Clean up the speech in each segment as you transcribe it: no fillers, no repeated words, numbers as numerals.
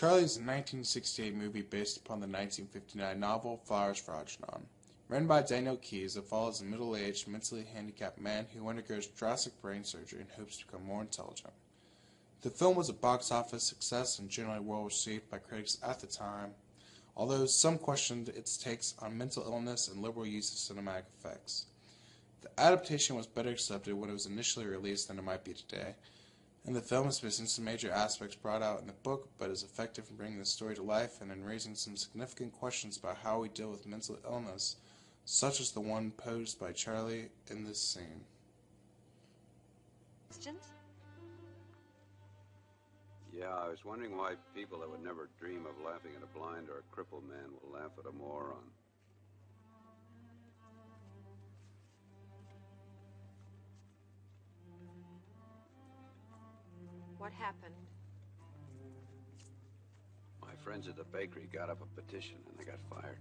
Charly is a 1968 movie based upon the 1959 novel Flowers for Algernon. Written by Daniel Keyes, it follows a middle-aged, mentally handicapped man who undergoes drastic brain surgery in hopes to become more intelligent. The film was a box office success and generally well received by critics at the time, although some questioned its takes on mental illness and liberal use of cinematic effects. The adaptation was better accepted when it was initially released than it might be today, and the film is missing some major aspects brought out in the book, but is effective in bringing the story to life and in raising some significant questions about how we deal with mental illness, such as the one posed by Charly in this scene. Questions? Yeah, I was wondering why people that would never dream of laughing at a blind or a crippled man will laugh at a moron. What happened? My friends at the bakery got up a petition and they got fired.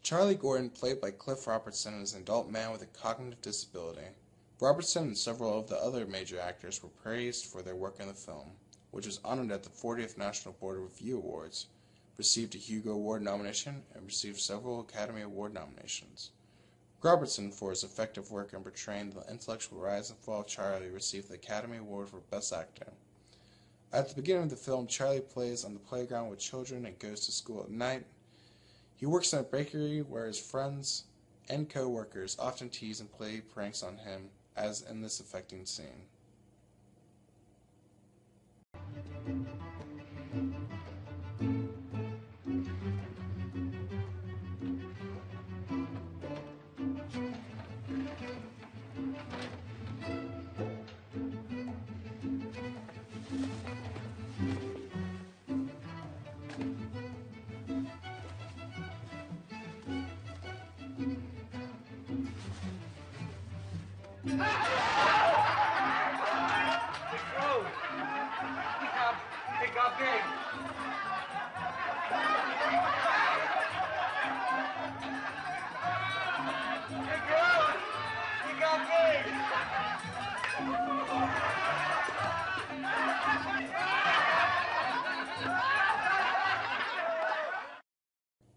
Charlie Gordon, played by Cliff Robertson, is an adult man with a cognitive disability. Robertson and several of the other major actors were praised for their work in the film, which was honored at the 40th National Board of Review Awards, received a Hugo Award nomination, and received several Academy Award nominations. Robertson, for his effective work in portraying the intellectual rise and fall of Charlie, received the Academy Award for Best Actor. At the beginning of the film, Charlie plays on the playground with children and goes to school at night. He works in a bakery where his friends and co-workers often tease and play pranks on him, as in this affecting scene.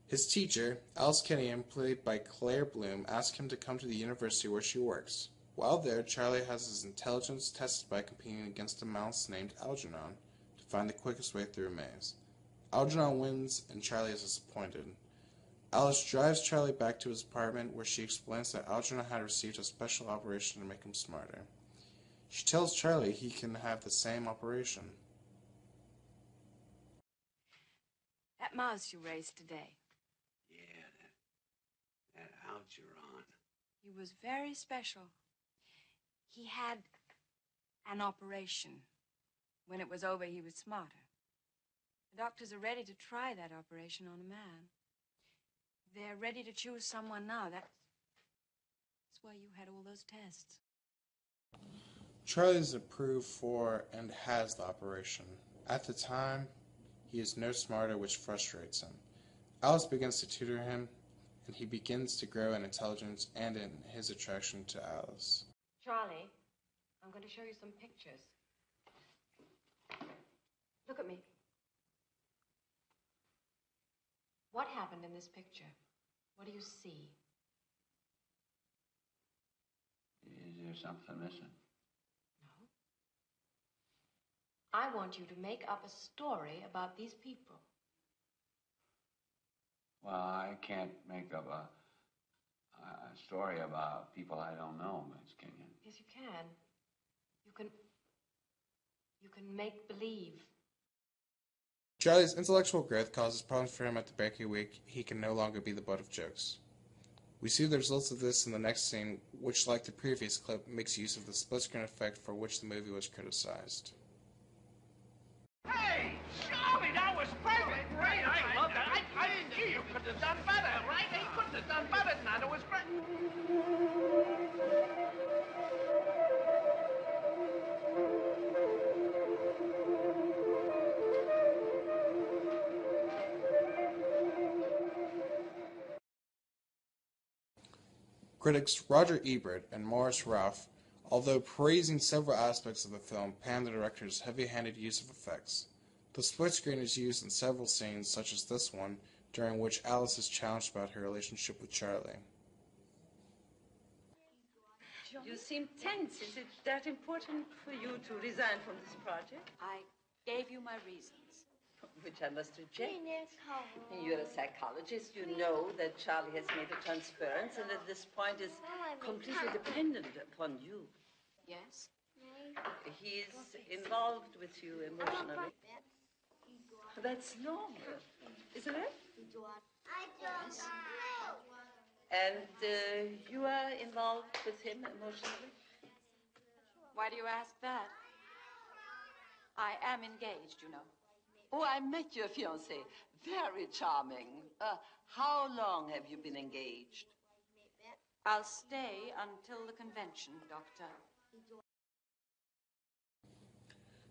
His teacher, Alice Kenyon, played by Claire Bloom, asks him to come to the university where she works. While there, Charlie has his intelligence tested by competing against a mouse named Algernon to find the quickest way through a maze. Algernon wins, and Charlie is disappointed. Alice drives Charlie back to his apartment, where she explains that Algernon had received a special operation to make him smarter. She tells Charlie he can have the same operation. That mouse you raised today. Yeah, that Algernon. He was very special. He had an operation. When it was over, he was smarter. The doctors are ready to try that operation on a man. They're ready to choose someone now. That's why you had all those tests. Charlie is approved for and has the operation. At the time, he is no smarter, which frustrates him. Alice begins to tutor him, and he begins to grow in intelligence and in his attraction to Alice. Charlie, I'm going to show you some pictures. Look at me. What happened in this picture? What do you see? Is there something missing? No. I want you to make up a story about these people. Well, I can't make up a story about people I don't know, Miss Kenyon. Yes, you can. You can make believe. Charlie's intellectual growth causes problems for him at the bakery week. He can no longer be the butt of jokes. We see the results of this in the next scene, which, like the previous clip, makes use of the split-screen effect for which the movie was criticized. Hey, Charlie, that was perfect. Great, I love that. I didn't hear you could have done better, right? He couldn't have done better than that. It was great. Critics Roger Ebert and Morris Ralph Although praising several aspects of the film panned the director's heavy-handed use of effects. The split screen is used in several scenes, such as this one, during which Alice is challenged about her relationship with Charlie. You seem tense. Is it that important for you to resign from this project? I gave you my reasons. Which I must reject. You're a psychologist. You know that Charlie has made a transference and at this point is completely dependent upon you. Yes? He is involved with you emotionally. That's normal, isn't it? Yes. And you are involved with him emotionally? Why do you ask that? I am engaged, you know. Oh, I met your fiancé. Very charming. How long have you been engaged? I'll stay until the convention, Doctor.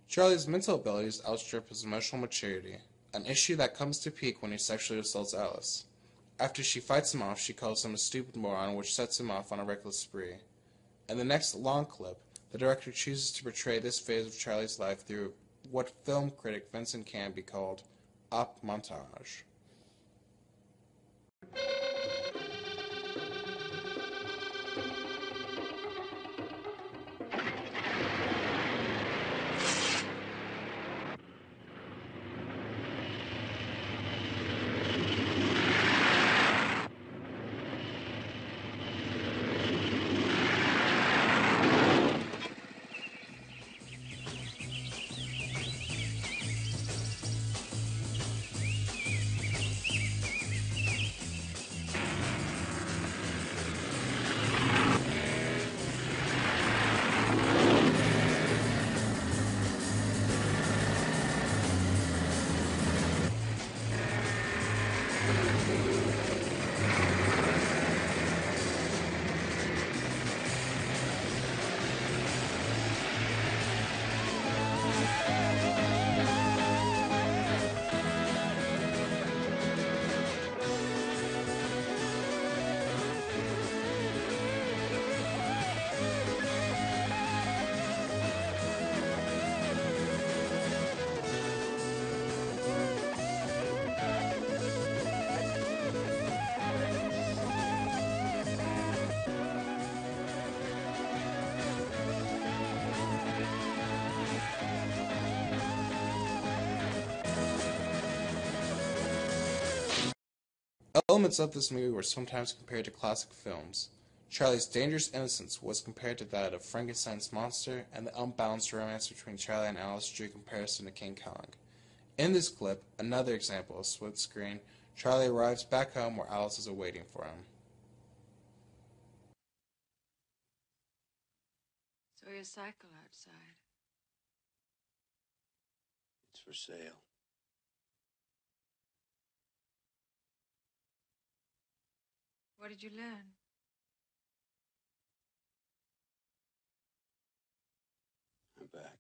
Charlie's mental abilities outstrip his emotional maturity, an issue that comes to peak when he sexually assaults Alice. After she fights him off, she calls him a stupid moron, which sets him off on a reckless spree. In the next long clip, the director chooses to portray this phase of Charlie's life through what film critic Vincent Canby called op montage. Elements of this movie were sometimes compared to classic films. Charlie's Dangerous Innocence was compared to that of Frankenstein's monster, and the unbalanced romance between Charlie and Alice drew comparison to King Kong. In this clip, another example of split screen, Charlie arrives back home where Alice is awaiting for him. Saw your cycle outside. It's for sale. What did you learn? I'm back.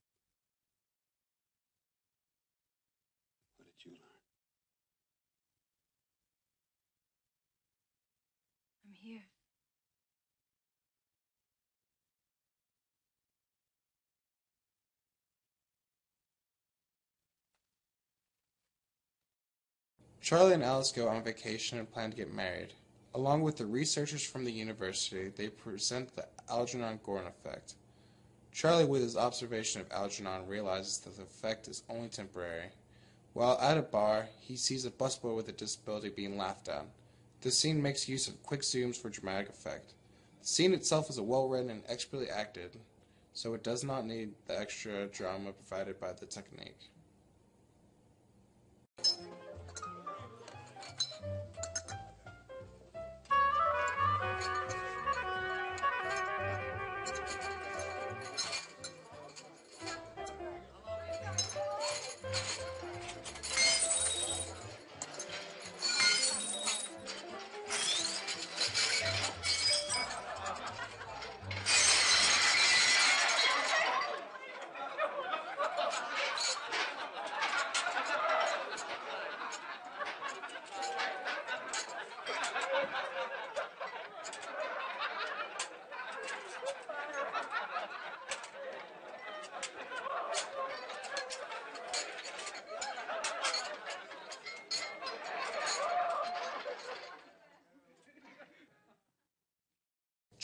What did you learn? I'm here. Charlie and Alice go on vacation and plan to get married. Along with the researchers from the university, they present the Algernon-Gordon effect. Charlie, with his observation of Algernon, realizes that the effect is only temporary. While at a bar, he sees a busboy with a disability being laughed at. The scene makes use of quick zooms for dramatic effect. The scene itself is well-written and expertly acted, so it does not need the extra drama provided by the technique.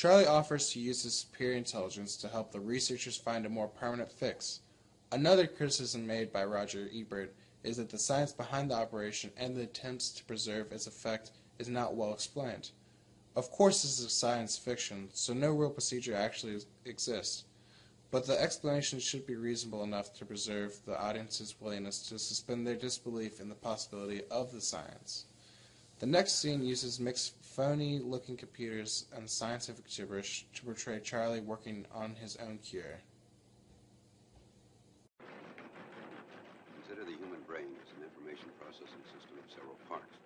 Charlie offers to use his superior intelligence to help the researchers find a more permanent fix. Another criticism made by Roger Ebert is that the science behind the operation and the attempts to preserve its effect is not well explained. Of course, this is science fiction, so no real procedure actually exists, but the explanation should be reasonable enough to preserve the audience's willingness to suspend their disbelief in the possibility of the science. The next scene uses mixed phony-looking computers and scientific gibberish to portray Charlie working on his own cure. Consider the human brain as an information processing system of several parts.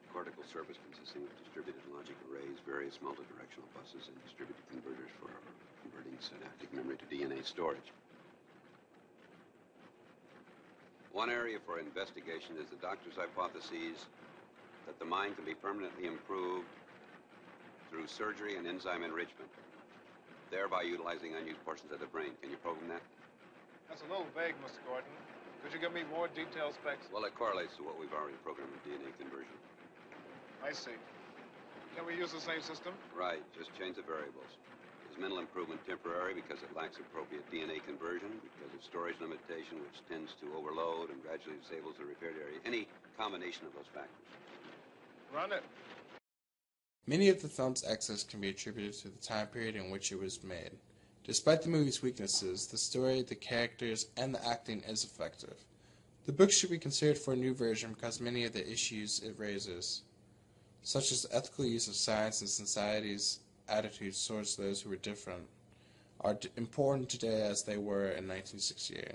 The cortical surface consisting of distributed logic arrays, various multidirectional buses, and distributed converters for converting synaptic memory to DNA storage. One area for investigation is the doctor's hypotheses that the mind can be permanently improved through surgery and enzyme enrichment, thereby utilizing unused portions of the brain. Can you program that? That's a little vague, Mr. Gordon. Could you give me more detailed specs? Well, it correlates to what we've already programmed with DNA conversion. I see. Can we use the same system? Right, just change the variables. Is mental improvement temporary because it lacks appropriate DNA conversion, because of storage limitation which tends to overload and gradually disables the repaired area? Any combination of those factors. Run it. Many of the film's excess can be attributed to the time period in which it was made. Despite the movie's weaknesses, the story, the characters, and the acting is effective. The book should be considered for a new version because many of the issues it raises, such as the ethical use of science and society's attitudes towards those who are different, are important today as they were in 1968.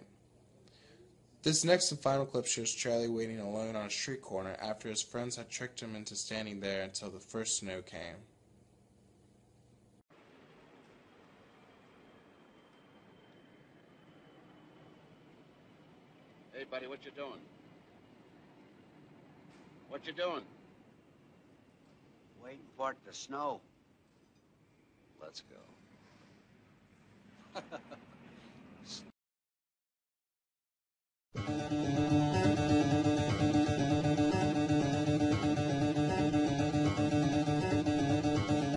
This next and final clip shows Charlie waiting alone on a street corner after his friends had tricked him into standing there until the first snow came. Hey, buddy, what you doing? What you doing? Waiting for it to snow. Let's go.